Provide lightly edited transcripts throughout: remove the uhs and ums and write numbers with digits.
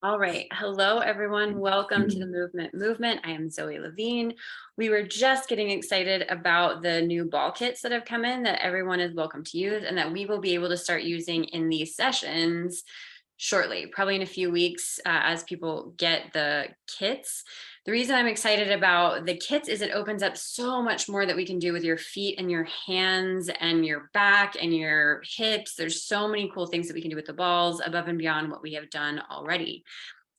All right. Hello, everyone. Welcome to the Movement Movement. I am Zoe Levine. We were just getting excited about the new ball kits that have come in that everyone is welcome to use and that we will be able to start using in these sessions shortly, probably in a few weeks as people get the kits. The reason I'm excited about the kits is it opens up so much more that we can do with your feet and your hands and your back and your hips. There's so many cool things that we can do with the balls above and beyond what we have done already.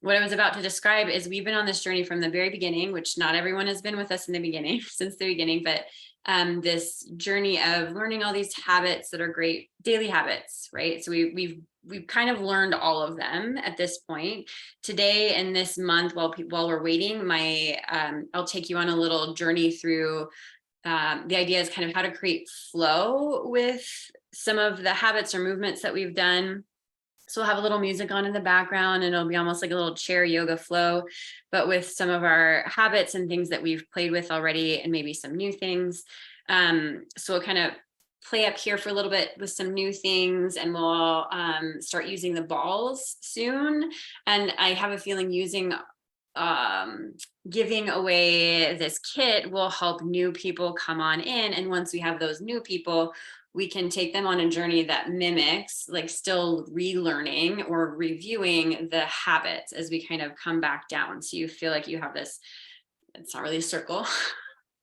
What I was about to describe is we've been on this journey from the very beginning, which not everyone has been with us in the beginning, since the beginning, but this journey of learning all these habits that are great daily habits, right? So we've kind of learned all of them at this point. Today and this month, while we're waiting, I'll take you on a little journey through the idea is kind of how to create flow with some of the habits or movements that we've done. So we'll have a little music on in the background and it'll be almost like a little chair yoga flow, but with some of our habits and things that we've played with already and maybe some new things. So we'll kind of play up here for a little bit with some new things and we'll start using the balls soon. And I have a feeling giving away this kit will help new people come on in. And once we have those new people, we can take them on a journey that mimics, like still relearning or reviewing the habits as we kind of come back down. So you feel like you have this, it's not really a circle,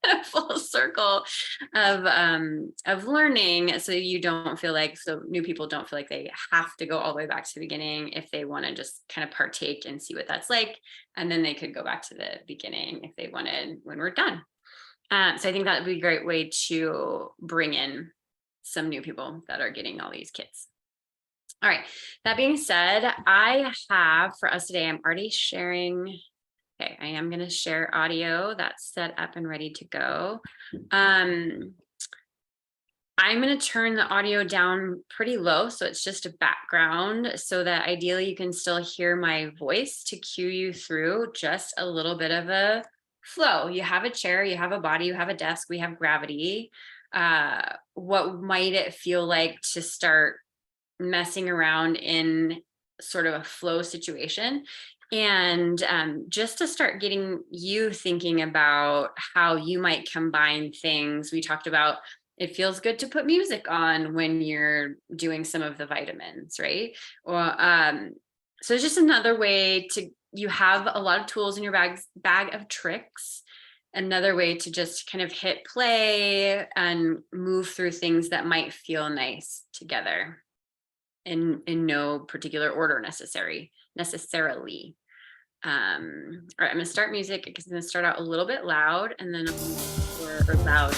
a full circle of learning. So you don't feel like, so new people don't feel like they have to go all the way back to the beginning if they want to just kind of partake and see what that's like. And then they could go back to the beginning if they wanted when we're done. So I think that would be a great way to bring in some new people that are getting all these kits. All right, that being said, I have for us today, I'm already sharing. Okay, I am going to share audio that's set up and ready to go. I'm going to turn the audio down pretty low, so it's just a background, so that ideally you can still hear my voice to cue you through just a little bit of a flow. You have a chair, you have a body, you have a desk, we have gravity. What might it feel like to start messing around in sort of a flow situation? And just to start getting you thinking about how you might combine things. We talked about it feels good to put music on when you're doing some of the vitamins, right? Or so it's just another way to, you have a lot of tools in your bag of tricks. Another way to just kind of hit play and move through things that might feel nice together in no particular order necessarily. All right, I'm gonna start music because I'm gonna start out a little bit loud and then or loud.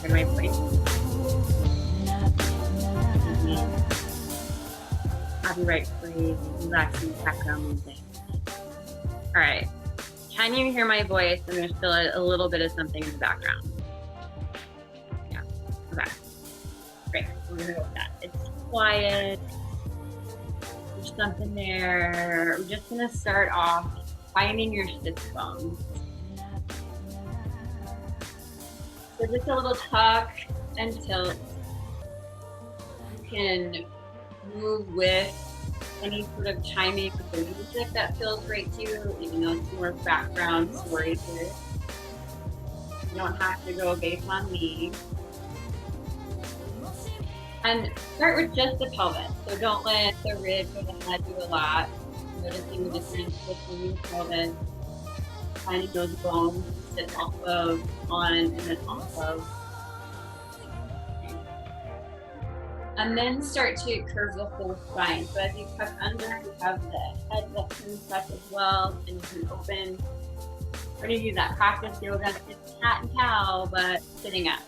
Turn my voice. Copyright-free, relaxing background music. All right. Can you hear my voice? And there's still a little bit of something in the background. Yeah. Okay. Great. We're gonna go with that. It's quiet. There's something there. We're just gonna start off finding your sit bones. So just a little tuck and tilt. You can move with any sort of chiming with the music that feels great to you, even though it's more background stories here. You don't have to go based on me. And start with just the pelvis. So don't let the ribs or the head do a lot. Noticing the difference between the pelvis, finding those bones to sit off of, on, and then off of. And then start to curve the whole spine. So as you tuck under, you have the head that can touch as well, and you can open. We're gonna do that practice yoga. It's cat and cow, but sitting up.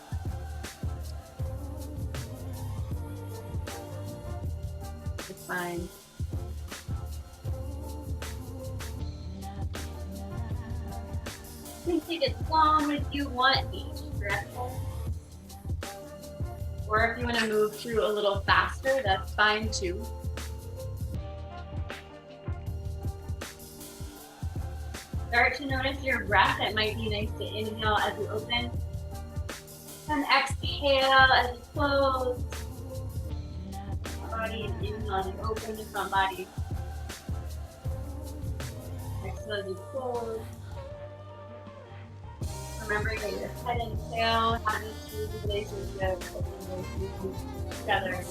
It's fine. You can take as long as you want each breath. Or if you want to move through a little faster, that's fine too. Start to notice your breath. It might be nice to inhale as you open and exhale as you close. Body and inhale as you open the front body. slowly close. Remembering that your head and tail have this relationship together.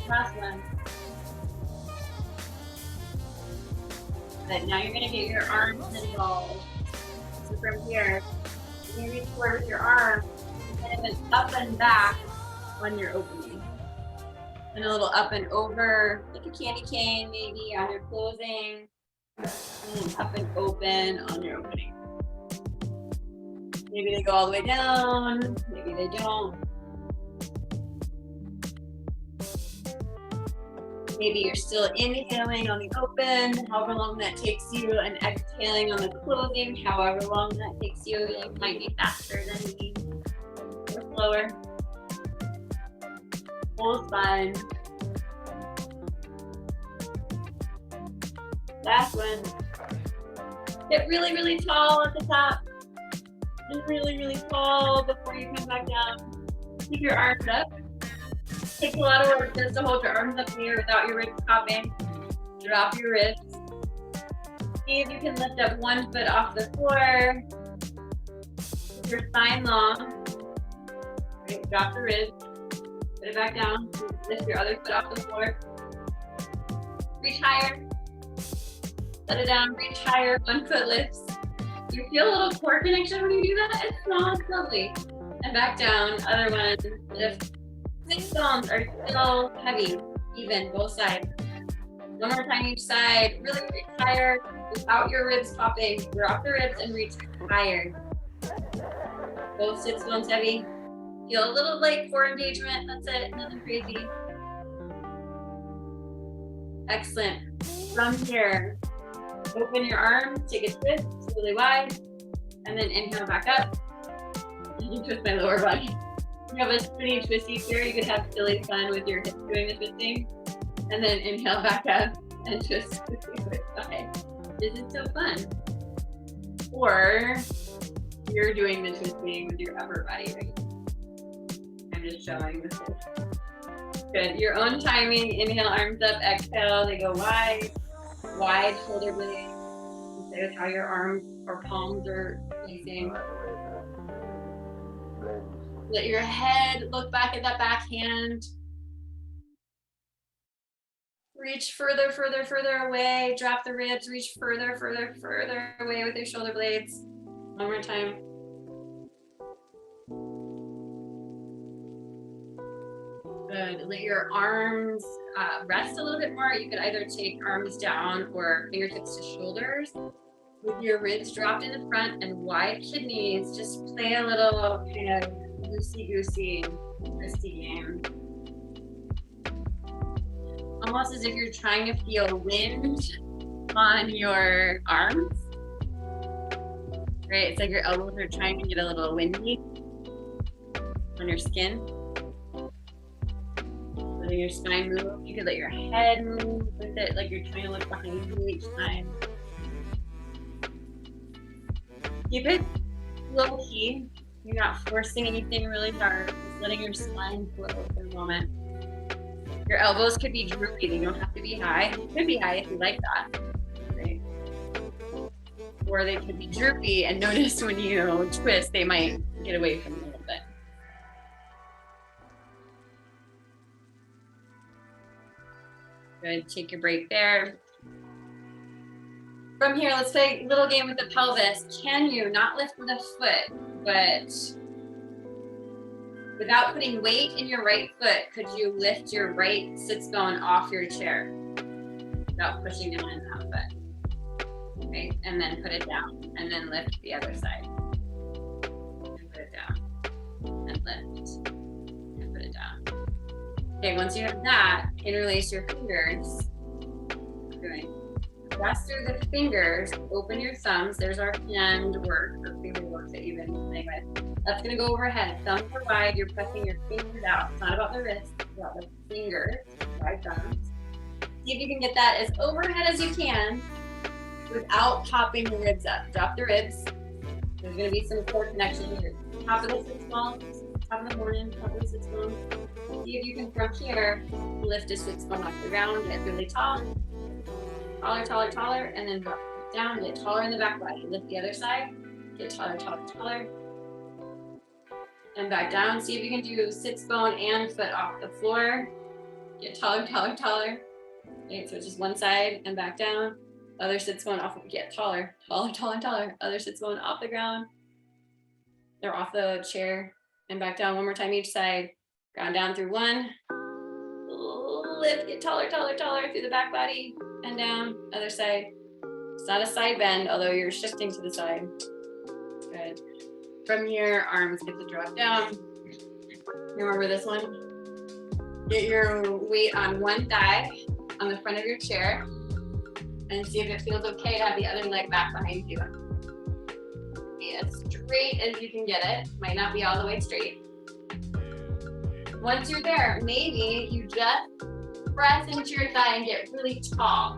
Last one. But now you're going to get your arms involved. So from here, you're going to reach forward with your arm, and then up and back on your opening. And a little up and over, like a candy cane maybe on your closing. And up and open on your opening. Maybe they go all the way down, maybe they don't. Maybe you're still inhaling on the open, however long that takes you, and exhaling on the closing, however long that takes you. You might be faster than me, or slower. Full spine. Last one. Get really, really tall at the top. And really, really tall before you come back down. Keep your arms up. Takes a lot of work just to hold your arms up here without your ribs popping. Drop your ribs. See if you can lift up one foot off the floor. Keep your spine long. Right, drop the ribs. Put it back down. Lift your other foot off the floor. Reach higher. Let it down. Reach higher. One foot lifts. You feel a little core connection when you do that? It's not lovely. And back down. Other one. Lift. Six bones are still heavy, even, both sides. One more time each side. Really reach higher without your ribs popping. Drop the ribs and reach higher. Both sits bones heavy. Feel a little like core engagement. That's it. Nothing crazy. Excellent. From here, open your arms. Take a twist really wide. And then inhale back up. You can twist my lower body. You have a spinny twisty here. You could have silly fun with your hips doing the twisting. And then inhale back up and twist with side. This is so fun. Or you're doing the twisting with your upper body, right? I'm just showing this. Good. Your own timing. Inhale, arms up. Exhale, they go wide. Wide shoulder blades. Play with how your arms or palms are facing. Let your head look back at that backhand. Reach further, further, further away. Drop the ribs. Reach further, further, further away with your shoulder blades. One more time. Good. Let your arms rest a little bit more. You could either take arms down or fingertips to shoulders. With your ribs dropped in the front and wide kidneys, just play a little kind of loosey-goosey, twisty game. Almost as if you're trying to feel wind on your arms. Right? It's like your elbows are trying to get a little windy on your skin. Letting your spine move. You could let your head move with it, like you're trying to look behind you each time. Keep it low key. You're not forcing anything really hard. Just letting your spine flow for a moment. Your elbows could be droopy. They don't have to be high. They could be high if you like that. Right? Or they could be droopy, and notice when you twist, they might get away from you a little bit. Good. Take your break there. From here, let's play a little game with the pelvis. Can you not lift with a foot, but without putting weight in your right foot, could you lift your right sits bone off your chair without pushing down in that foot? Okay, and then put it down, and then lift the other side. And put it down, and lift, and put it down. Okay, once you have that, interlace your fingers. Good. Rest through the fingers, open your thumbs. There's our hand work, or finger work that you've been playing with. That's gonna go overhead. Thumbs are wide, you're pressing your fingers out. It's not about the wrist, it's about the fingers, wide thumbs. See if you can get that as overhead as you can without popping the ribs up. Drop the ribs. There's gonna be some core connection here. Top of the sits bones, top of the morning, top of the sits bone. See if you can from here lift a sits bone off the ground, get really tall, taller, taller, taller, and then drop down, get taller in the back body. Lift the other side, get taller, taller, taller, and back down. See if you can do sits bone and foot off the floor. Get taller, taller, taller. Okay, so just one side and back down. Other sits bone off, get taller, taller, taller, taller. Other sits bone off the ground. They're off the chair and back down. One more time each side. Ground down through one. Lift, get taller, taller, taller through the back body and down. Other side. It's not a side bend, although you're shifting to the side. Good. From here, arms get to drop down. Remember this one? Get your weight on one thigh on the front of your chair and see if it feels okay to have the other leg back behind you. Be as straight as you can get it. Might not be all the way straight. Once you're there, maybe you just press into your thigh and get really tall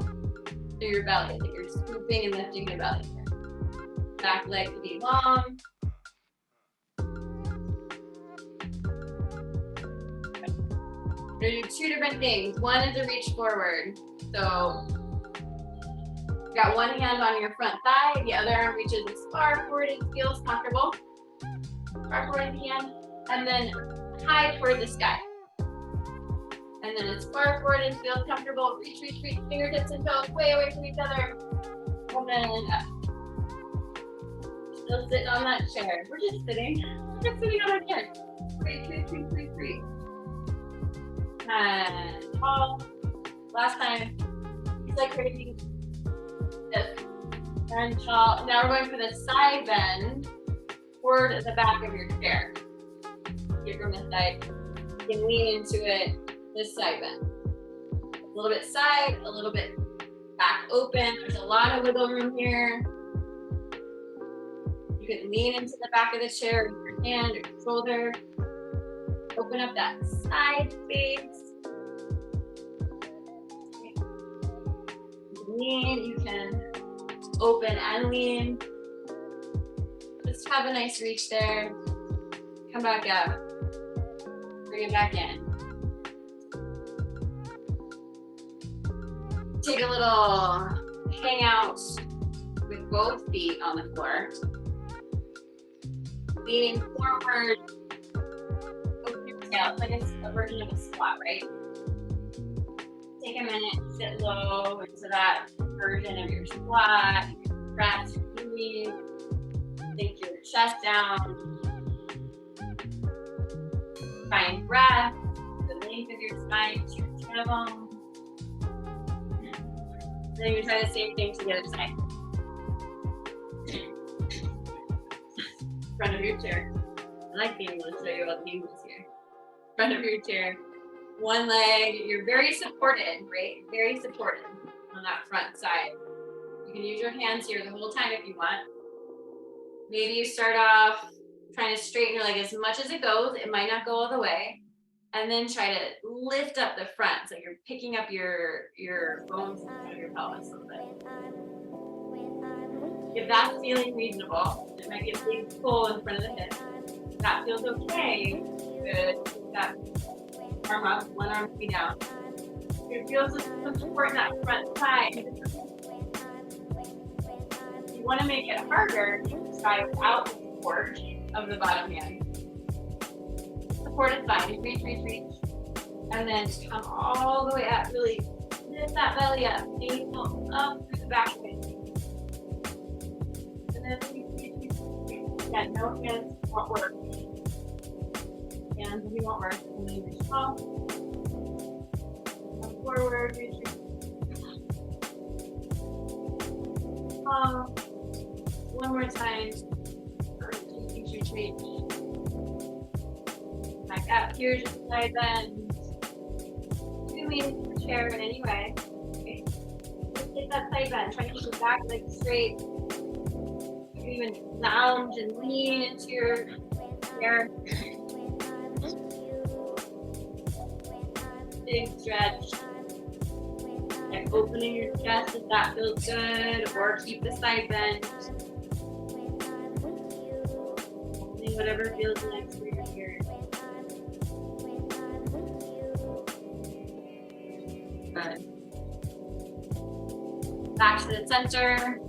through your belly. Like you're scooping and lifting your belly. Back leg to be long. We're gonna do two different things. One is a reach forward. So you got one hand on your front thigh, the other arm reaches as far forward as feels comfortable. Far forward the hand, and then high toward the sky. And then as far forward as feels comfortable, reach, reach, reach, fingertips and toes way away from each other. And then up. Still sitting on that chair. We're just sitting. We're just sitting on a chair. Reach, reach, reach, reach, reach. And tall. Last time. It's like crazy. This. And tall. Now we're going for the side bend toward the back of your chair. Get from the side. You can lean into it. This side bend. A little bit side, a little bit back open. There's a lot of wiggle room here. You can lean into the back of the chair with your hand or your shoulder. Open up that side space. You can lean, you can open and lean. Just have a nice reach there. Come back up. Bring it back in. Take a little hang out with both feet on the floor. Leaning forward. Open your tail. It's like a version of a squat, right? Take a minute, sit low into that version of your squat. Press, breathe. Sink your chest down. Find breath, the length of your spine to your tailbone. Then you try the same thing to the other side. Front of your chair. I like being able to show you all the angles here. Front of your chair. One leg, you're very supported, right? Very supported on that front side. You can use your hands here the whole time if you want. Maybe you start off trying to straighten your leg as much as it goes. It might not go all the way. And then try to lift up the front. So you're picking up your bones in front of your pelvis a little bit. If that's feeling reasonable, it might be a big pull in front of the hip. If that feels okay, good. Keep that arm up, one arm be down. If it feels some support in that front side, if you want to make it harder, you can try without the support of the bottom hand. Support is fine. Reach, reach, reach. And then come all the way up. Really lift that belly up. Navel up through the back of it. And then reach, reach, reach, reach. Yeah, no hands won't work. Hands won't work. And then reach tall. Come forward. Reach, reach. One more time. Reach, reach, reach. Back up. Here's your side bend. You can lean into the chair in any way. Okay. Just get that side bend. Try to keep your back leg straight. You can even lounge and lean into your chair. Big stretch. Like opening your chest if that feels good, or keep the side bend. Only whatever feels nice for your ears. Good. Back to the center.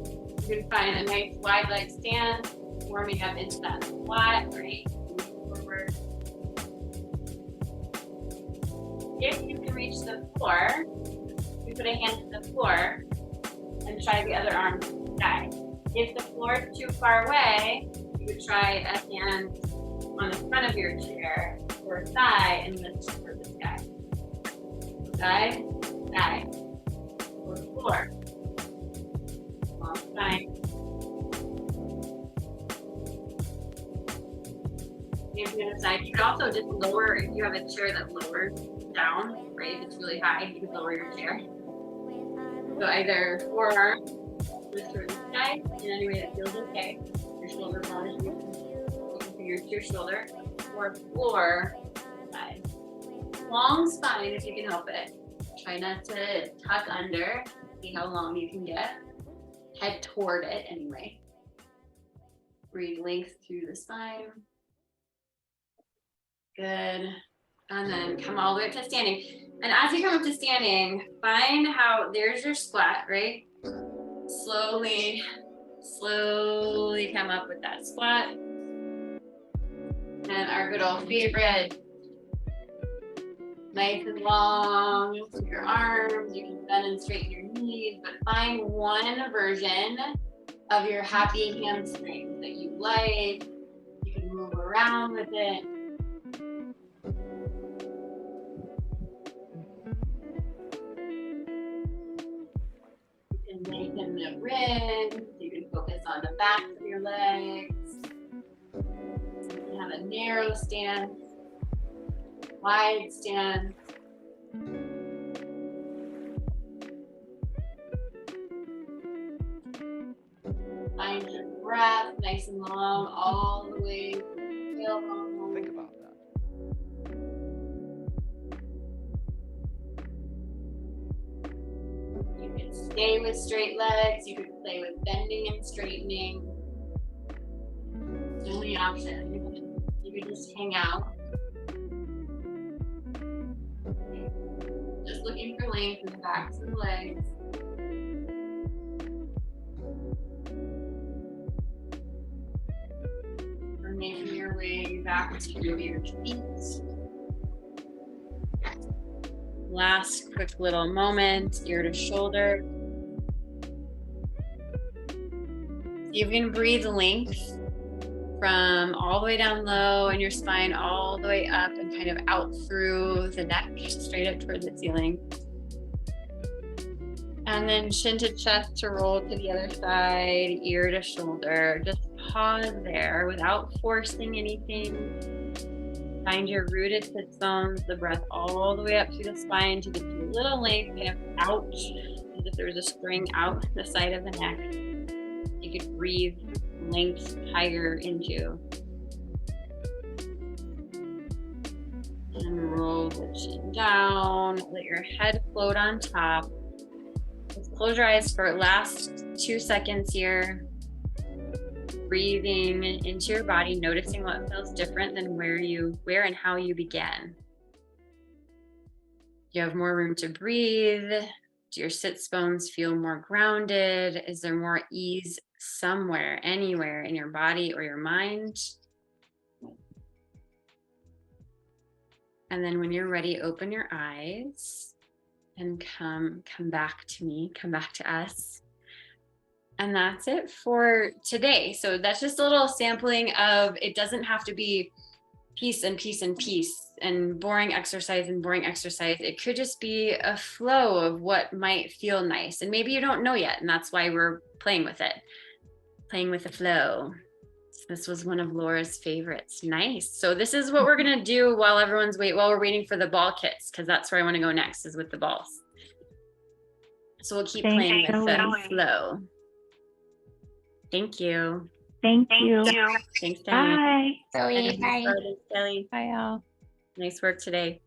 You can find a nice wide leg stand, warming up into that squat. Great. Forward. If you can reach the floor, you put a hand to the floor and try the other arm to the sky. If the floor is too far away, you would try a hand on the front of your chair or thigh and lift toward the sky. Side, sky, or floor. Long spine. Maybe on the side. You could also just lower, if you have a chair that lowers down, right? If it's really high, you could lower your chair. So either forearm, lift toward the sky in any way that feels okay. Your shoulder bone is you can figure your shoulder, or floor side. Long spine if you can help it. Try not to tuck under. See how long you can get. Head toward it anyway. Breathe length through the spine. Good. And then come all the way up to standing. And as you come up to standing, find how there's your squat, right? Slowly come up with that squat. And our good old favorite, nice and long through your arms. You can bend and straighten your knees, but find one version of your happy hamstring that you like. You can move around with it. You can lengthen the ribs. You can focus on the back of your legs. You can have a narrow stance. Wide stance. Find your breath nice and long all the way to the tailbone. Think about that. You can stay with straight legs. You can play with bending and straightening. It's the only option. You can just hang out. Just looking for length in the backs of the legs. Or making your way back to your feet. Last quick little moment, ear to shoulder. You can breathe length from all the way down low in your spine, all the way up and kind of out through the neck, straight up toward the ceiling. And then chin to chest to roll to the other side, ear to shoulder. Just pause there without forcing anything. Find your rooted sit bones, the breath all the way up through the spine to get a little length, kind of out, as if there was a string out the side of the neck. You could breathe length higher into. And roll the chin down, let your head float on top. Just close your eyes for last 2 seconds here. Breathing into your body, noticing what feels different than where and how you began. You have more room to breathe. Do your sits bones feel more grounded? Is there more ease somewhere, anywhere in your body or your mind? And then when you're ready, open your eyes and come back to me, come back to us. And that's it for today. So that's just a little sampling of, it doesn't have to be piece and piece and piece and boring exercise and boring exercise. It could just be a flow of what might feel nice. And maybe you don't know yet. And that's why we're playing with it, playing with the flow. This was one of Laura's favorites. Nice. So this is what we're going to do while we're waiting for the ball kits, because that's where I want to go next, is with the balls. So we'll keep playing with the flow. Thank you. Thank you. Thanks, Kelly. Bye. Bye. Bye, y'all. Bye, y'all. Nice work today.